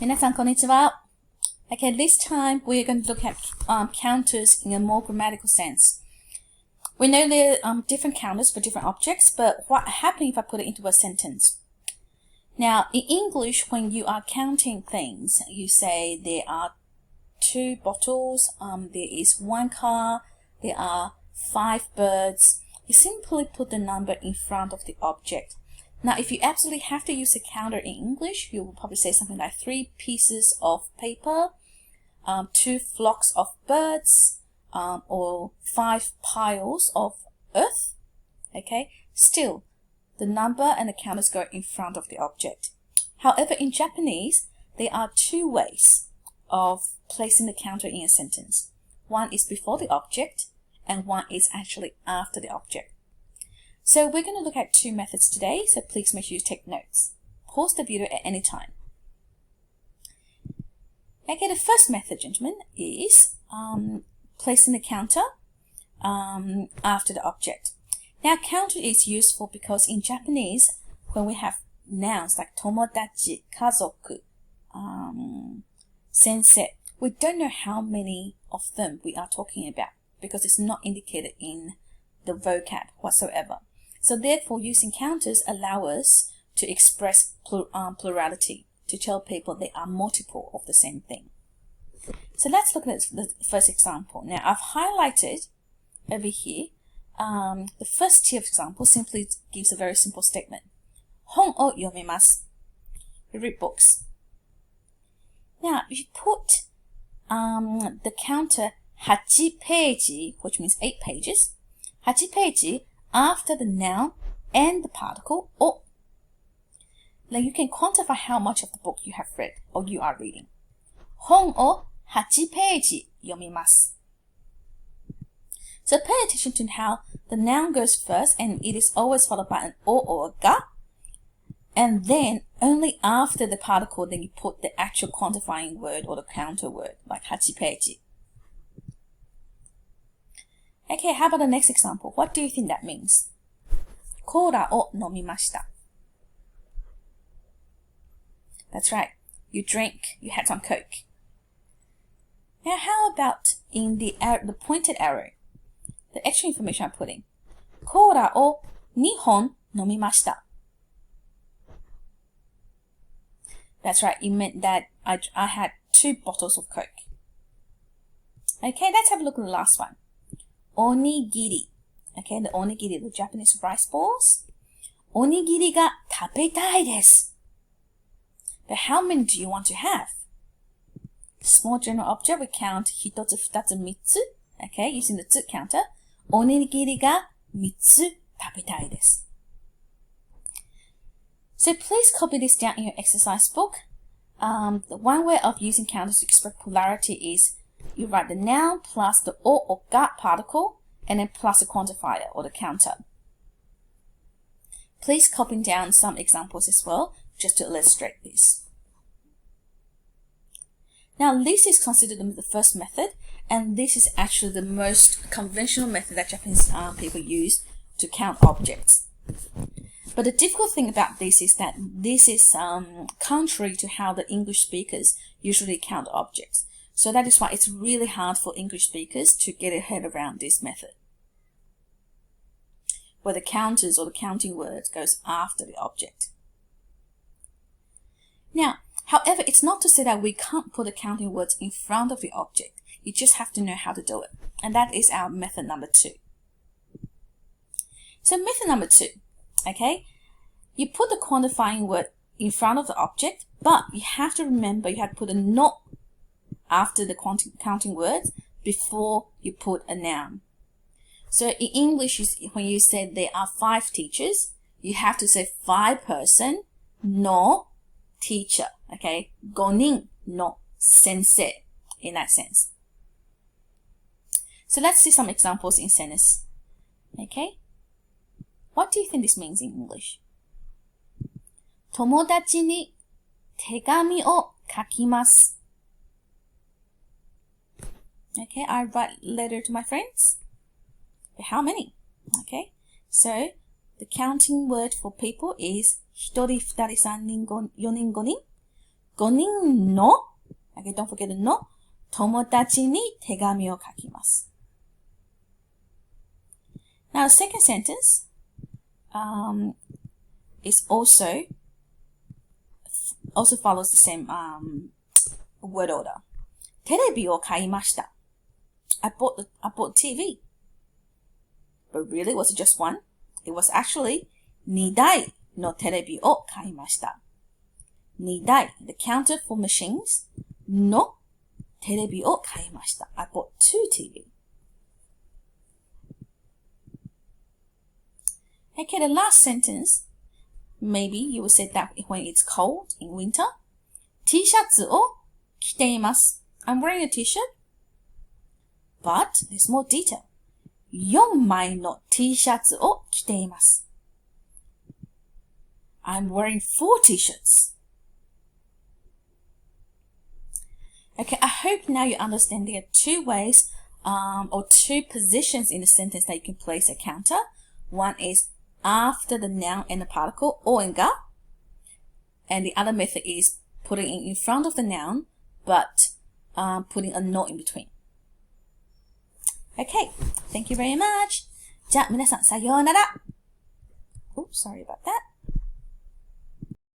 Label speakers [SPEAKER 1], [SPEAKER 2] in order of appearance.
[SPEAKER 1] 皆さんこんにちは. Okay, this time we're going to look at counters in a more grammatical sense. We know there are different counters for different objects, but what happens if I put it into a sentence? Now, in English, when you are counting things, you say there are 2 bottles, there is 1 car, there are 5 birds. You simply put the number in front of the object. Now, if you absolutely have to use a counter in English, you will probably say something like 3 pieces of paper, 2 flocks of birds, or 5 piles of earth. Okay, still, the number and the counters go in front of the object. However, in Japanese, there are 2 ways of placing the counter in a sentence. One is before the object, and one is actually after the object. So we're going to look at 2 methods today, so please make sure you take notes. Pause the video at any time. Okay, the first method, gentlemen, is placing the counter after the object. Now, counter is useful because in Japanese, when we have nouns like tomodachi, kazoku, sensei, we don't know how many of them we are talking about because it's not indicated in the vocab whatsoever. So therefore, using counters allow us to express plurality, to tell people there are multiple of the same thing. So let's look at the first example. Now, I've highlighted over here. The first tier of example simply gives a very simple statement. Hon o yomimasu. We read books. Now, if you put the counter 8 peiji, which means 8 pages, 8 peiji after the noun and the particle o. Now you can quantify how much of the book you have read or you are reading. Hon o 8 peiji yomimasu. So pay attention to how the noun goes first and it is always followed by an o or a ga. And then only after the particle then you put the actual quantifying word or the counter word like 8 peiji. Okay, how about the next example? What do you think that means? Cola o nomimashita. That's right. You drank. You had some Coke. Now, how about in the pointed arrow? The extra information I'm putting. Cola o 2本 nomimashita. That's right. It meant that I had 2 bottles of Coke. Okay, let's have a look at the last one. Onigiri. Okay, the onigiri, the Japanese rice balls. Onigiri ga tabetai desu. But how many do you want to have? Small general object, we count 1つ、2つ、3つ. Okay, using the 2 counter. Onigiri ga 3つ食べたいです. So please copy this down in your exercise book. The one way of using counters to express polarity is you write the noun plus the o or ga particle and then plus the quantifier or the counter. Please copy down some examples as well just to illustrate this. Now this is considered the first method, and this is actually the most conventional method that Japanese people use to count objects. But the difficult thing about this is that this is contrary to how the English speakers usually count objects. So that is why it's really hard for English speakers to get their head around this method, where the counters or the counting words goes after the object. Now, however, it's not to say that we can't put the counting words in front of the object. You just have to know how to do it. And that is our method number 2. So method number 2, okay, you put the quantifying word in front of the object, but you have to remember you have to put a not after the counting words before you put a noun. So in English, when you say there are 5 teachers, you have to say 5 person no teacher. Okay, 5人の先生 in that sense. So let's see some examples in sentence. Okay, what do you think this means in English? 友達に手紙を書きます. Okay, I write letter to my friends. But how many? Okay, so the counting word for people is 1人、2人、3人、4人、5人. 5人の okay, don't forget the の友達に手紙を書きます。Now, the second sentence is also follows the same word order. テレビを買いました。I bought TV. But really, was it just one? It was actually 2台のテレビを買いました。2台 the counter for machines のテレビを買いました。I bought 2 TV. Okay, the last sentence, maybe you will say that when it's cold in winter. T シャツを着ています。I'm wearing a t-shirt. But there's more detail. 4枚の T シャツを着ています。I'm wearing 4 t-shirts. Okay, I hope now you understand there are 2 ways or 2 positions in the sentence that you can place a counter. One is after the noun and the particle, o and ga. And the other method is putting it in front of the noun, but putting a no in between. Okay, thank you very much. じゃあ皆さんさようなら。Oh, sorry about that.